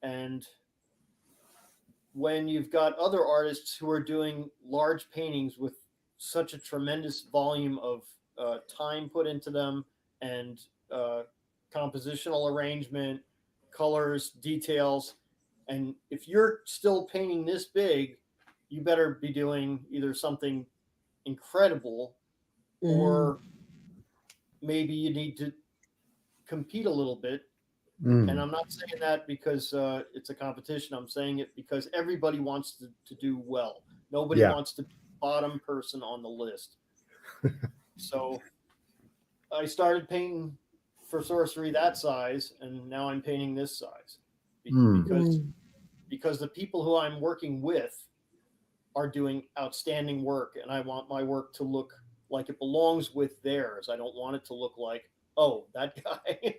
And when you've got other artists who are doing large paintings with such a tremendous volume of time put into them, and compositional arrangement, colors, details, and if you're still painting this big, you better be doing either something incredible, or maybe you need to compete a little bit. And I'm not saying that because it's a competition. I'm saying it because everybody wants to do well. Nobody wants to be the bottom person on the list. So I started painting for Sorcery that size, and now I'm painting this size because the people who I'm working with are doing outstanding work, and I want my work to look like it belongs with theirs. I don't want it to look like, oh, that guy.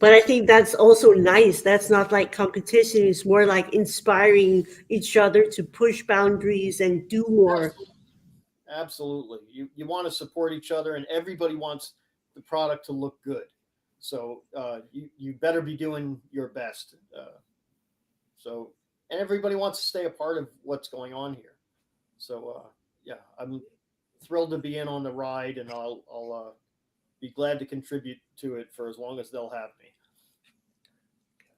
But I think that's also nice. That's not like competition. It's more like inspiring each other to push boundaries and do more. Absolutely. You want to support each other, and everybody wants the product to look good. So you better be doing your best. And everybody wants to stay a part of what's going on here. So I'm thrilled to be in on the ride, and I'll be glad to contribute to it for as long as they'll have me.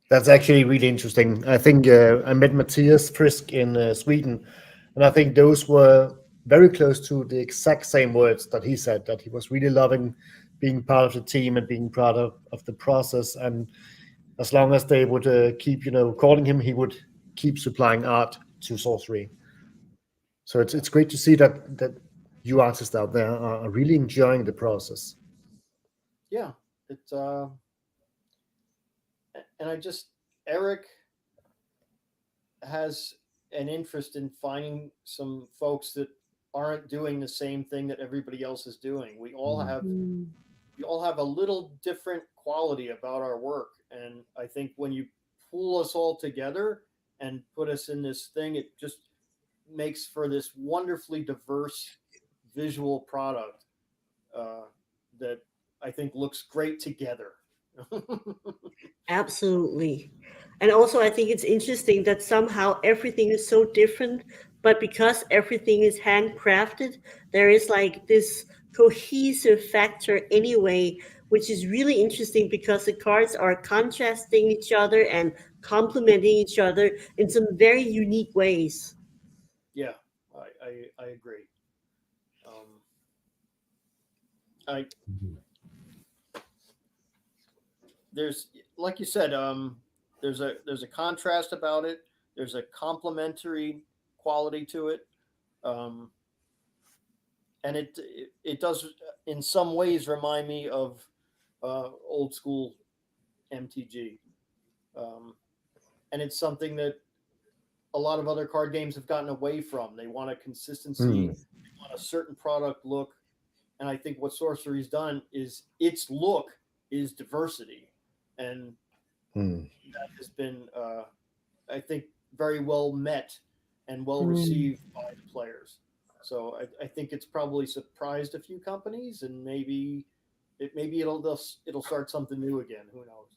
That's actually really interesting. I think I met Matthias Frisk in Sweden, and I think those were very close to the exact same words that he said, that he was really loving being part of the team and being part of the process. And as long as they would keep, calling him, he would keep supplying art to Sorcery. So it's great to see that you artists out there are really enjoying the process. Yeah, it's and Eric has an interest in finding some folks that aren't doing the same thing that everybody else is doing. We all have a little different quality about our work, and I think when you pull us all together and put us in this thing, it just makes for this wonderfully diverse visual product that I think looks great together. Absolutely. And also, I think it's interesting that somehow everything is so different, but because everything is handcrafted, there is like this cohesive factor anyway, which is really interesting because the cards are contrasting each other and complementing each other in some very unique ways. Yeah, I agree. There's, like you said, there's a contrast about it. There's a complementary quality to it, and it does in some ways remind me of old school MTG, and it's something that a lot of other card games have gotten away from. They want a consistency, they want a certain product look, and I think what Sorcery's done is its look is diversity, and that has been, I think, very well met and well received by the players. So I think it's probably surprised a few companies, and maybe it'll start something new again. Who knows?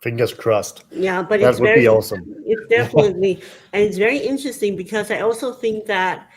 Fingers crossed. Yeah, but that would be awesome. It's definitely, and it's very interesting because I also think that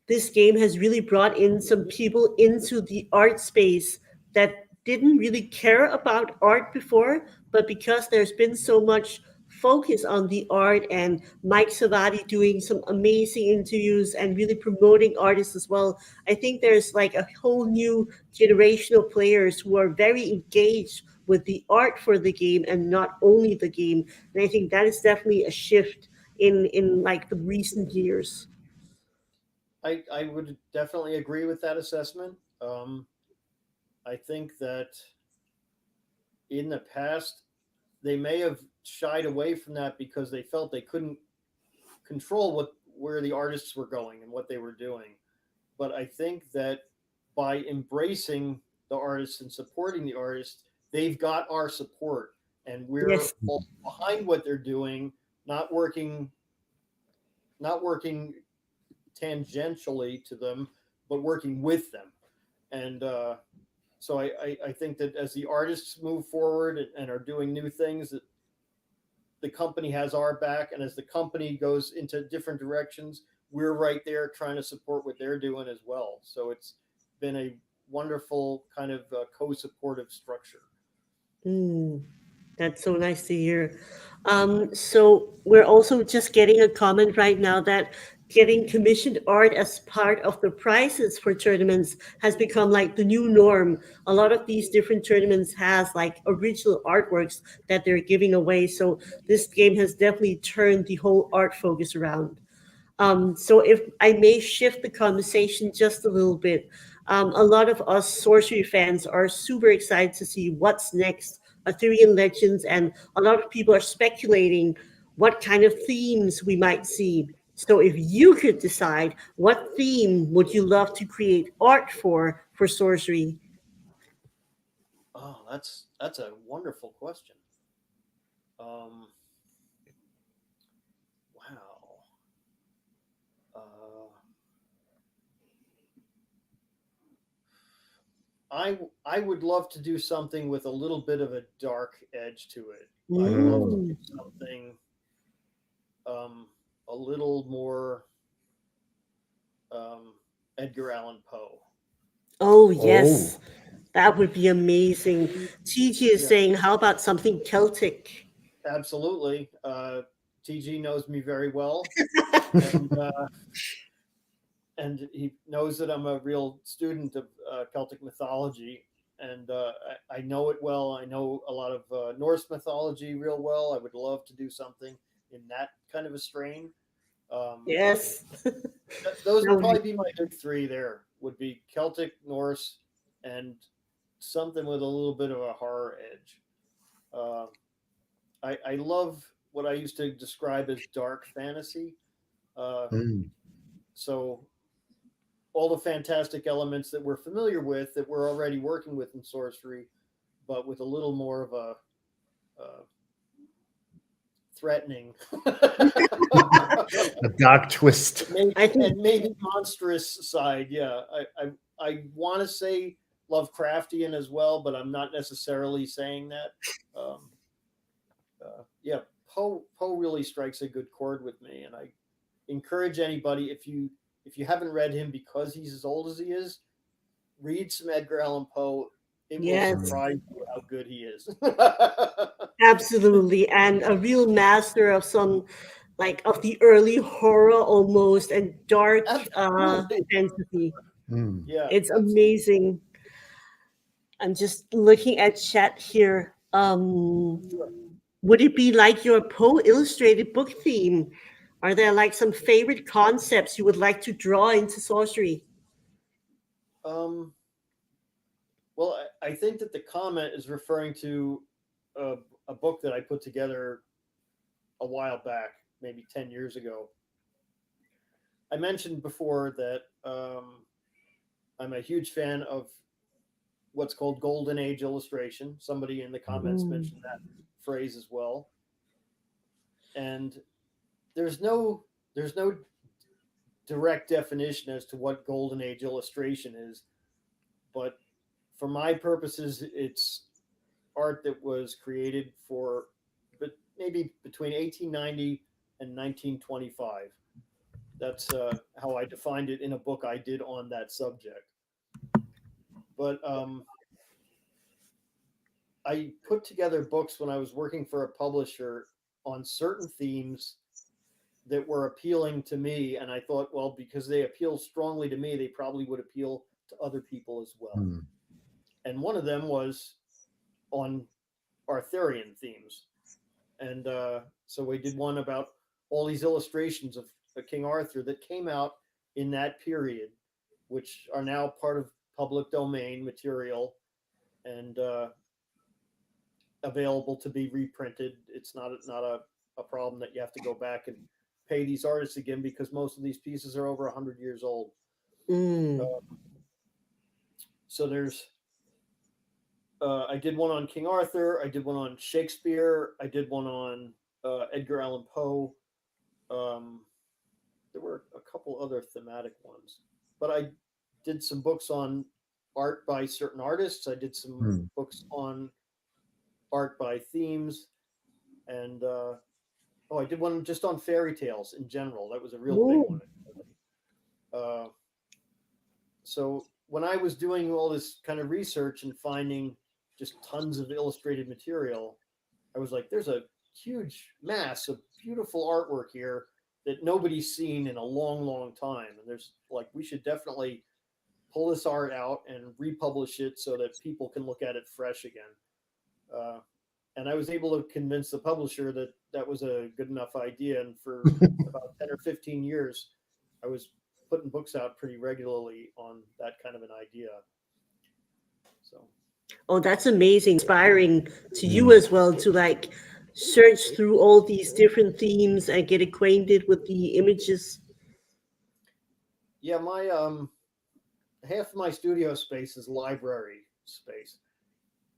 this game has really brought in some people into the art space that didn't really care about art before, but because there's been so much focus on the art, and Mike Savati doing some amazing interviews and really promoting artists as well. I think there's like a whole new generation of players who are very engaged with the art for the game and not only the game. And I think that is definitely a shift in like the recent years. I would definitely agree with that assessment. I think that in the past they may have shied away from that because they felt they couldn't control where the artists were going and what they were doing. But I think that by embracing the artists and supporting the artists, they've got our support, and we're Yes. all behind what they're doing, not working, not working tangentially to them, but working with them. And so I think that as the artists move forward and are doing new things, that the company has our back, and as the company goes into different directions, we're right there trying to support what they're doing as well. So it's been a wonderful kind of co-supportive structure. Mm, that's so nice to hear. So we're also just getting a comment right now that getting commissioned art as part of the prizes for tournaments has become like the new norm. A lot of these different tournaments has like original artworks that they're giving away. So this game has definitely turned the whole art focus around. So if I may shift the conversation just a little bit, a lot of us sorcery fans are super excited to see what's next, Arthurian Legends, and a lot of people are speculating what kind of themes we might see. So if you could decide, what theme would you love to create art for sorcery? Oh, that's a wonderful question. Um, wow. Uh, I would love to do something with a little bit of a dark edge to it. I'd love to Mm. do Mm. something a little more um, Edgar Allan Poe. Oh, Oh, yes, that would be amazing. TG is Yeah, saying, how about something Celtic? absolutely. TG knows me very well, and he knows that I'm a real student of Celtic mythology, and I know it well. I know a lot of Norse mythology real well. I would love to do something in that kind of a strain. Um, Yes. those That would would be probably be my big three. There would be Celtic, Norse, and something with a little bit of a horror edge. Uh, I love what I used to describe as dark fantasy. Uh, mm. so all the fantastic elements that we're familiar with that we're already working with in sorcery, but with a little more of a threatening A dark twist. I think and maybe monstrous side. Yeah, I want to say Lovecraftian as well, but I'm not necessarily saying that. Um, yeah, Poe really strikes a good chord with me, and I encourage anybody, if you haven't read him because he's as old as he is, read some Edgar Allan Poe. It will yes, Mm. surprise you how good he is. absolutely, and a real master of some like of the early horror almost and dark Absolutely. fantasy. Mm. Yeah, It's absolutely. amazing. I'm just looking at chat here. Would it be like your Poe illustrated book theme? Are there like some favorite concepts you would like to draw into sorcery? Um, well, I think that the comment is referring to a, a book that I put together a while back, maybe 10 years ago. I mentioned before that I'm a huge fan of what's called golden age illustration. Somebody in the comments Mm, mentioned that phrase as well. And there's no direct definition as to what golden age illustration is, but for my purposes, it's art that was created for but maybe between 1890 and 1925. That's how I defined it in a book I did on that subject. But I put together books when I was working for a publisher on certain themes that were appealing to me, and I thought, well, because they appeal strongly to me, they probably would appeal to other people as well. And one of them was on Arthurian themes, and so we did one about all these illustrations of King Arthur that came out in that period, which are now part of public domain material and available to be reprinted. It's not a problem that you have to go back and pay these artists again, because most of these pieces are over 100 years old. So there's I did one on King Arthur, I did one on Shakespeare, I did one on Edgar Allan Poe. There were a couple other thematic ones, but I did some books on art by certain artists. I did some books on art by themes, and I did one just on fairy tales in general. That was a real big one. So when I was doing all this kind of research and finding just tons of illustrated material, I was like, there's a huge mass of beautiful artwork here that nobody's seen in a long, long time. And there's like, we should definitely pull this art out and republish it so that people can look at it fresh again. And I was able to convince the publisher that that was a good enough idea. And for about 10 or 15 years, I was putting books out pretty regularly on that kind of an idea. So. Oh, that's amazing. Inspiring to you as well to like search through all these different themes and get acquainted with the images. Yeah, my half of my studio space is library space.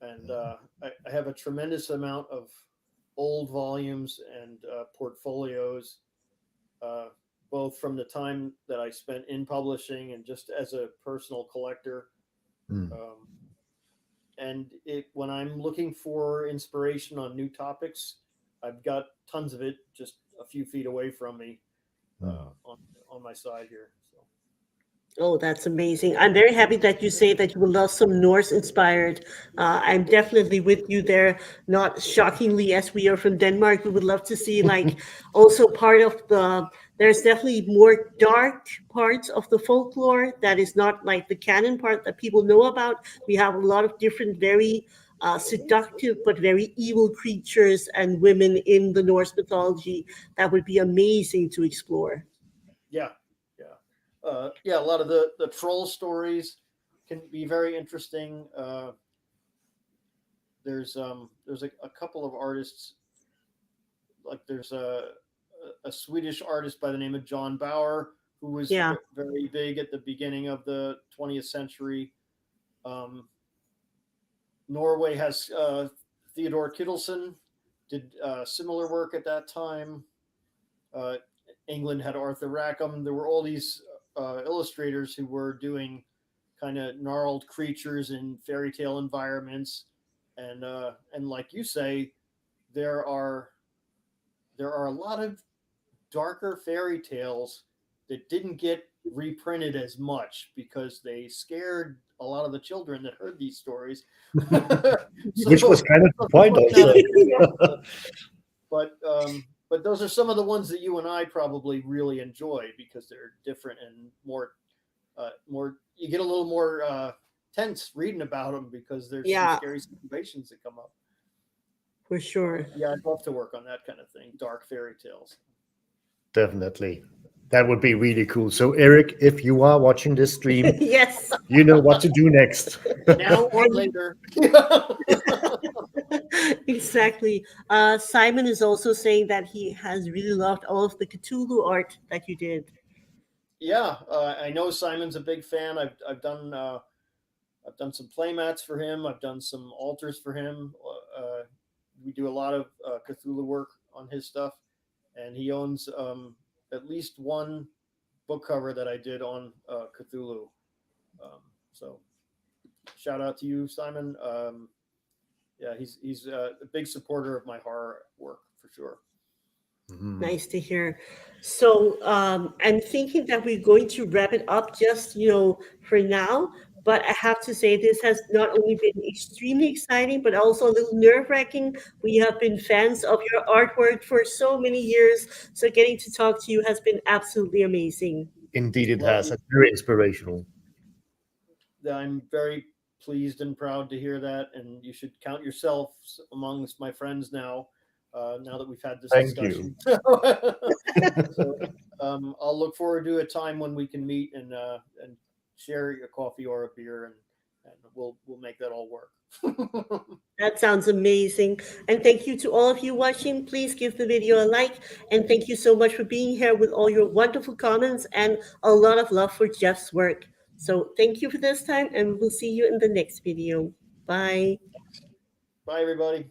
And I have a tremendous amount of old volumes and portfolios, both from the time that I spent in publishing and just as a personal collector. And when I'm looking for inspiration on new topics, I've got tons of it just a few feet away from me on my side here. So. Oh, that's amazing. I'm very happy that you say that you would love some Norse inspired. I'm definitely with you there. Not shockingly, as we are from Denmark, we would love to see like also part of there's definitely more dark parts of the folklore that is not like the canon part that people know about. We have a lot of different, very seductive but very evil creatures and women in the Norse mythology that would be amazing to explore. Yeah. A lot of the troll stories can be very interesting. There's a couple of artists, like there's a Swedish artist by the name of John Bauer, who was very big at the beginning of the 20th century. Norway has Theodore Kittelsen, did similar work at that time. England had Arthur Rackham. There were all these illustrators who were doing kind of gnarled creatures in fairy tale environments, and like you say, there are a lot of darker fairy tales that didn't get reprinted as much because they scared a lot of the children that heard these stories. Which was kind of the point also. But those are some of the ones that you and I probably really enjoy because they're different and more. You get a little more tense reading about them because there's some scary situations that come up. For sure. Yeah, I'd love to work on that kind of thing. Dark fairy tales. Definitely. That would be really cool. So, Eric, if you are watching this stream, yes, you know what to do next. Now or later. Exactly. Simon is also saying that he has really loved all of the Cthulhu art that you did. Yeah, I know Simon's a big fan. I've done some playmats for him. I've done some altars for him. We do a lot of Cthulhu work on his stuff, and he owns at least one book cover that I did on Cthulhu. So shout out to you, Simon. Yeah, he's a big supporter of my horror work for sure. Mm-hmm. Nice to hear. So I'm thinking that we're going to wrap it up just, for now. But I have to say, this has not only been extremely exciting, but also a little nerve-wracking. We have been fans of your artwork for so many years, so getting to talk to you has been absolutely amazing. Indeed, it Well, has. It's very inspirational. I'm very pleased and proud to hear that, and you should count yourself amongst my friends now. Now that we've had this Thank discussion, you. so I'll look forward to a time when we can meet and share a coffee or a beer, and we'll make that all work. That sounds amazing. And thank you to all of you watching. Please give the video a like. And thank you so much for being here with all your wonderful comments and a lot of love for Jeff's work. So thank you for this time, and we'll see you in the next video. Bye. Bye, everybody.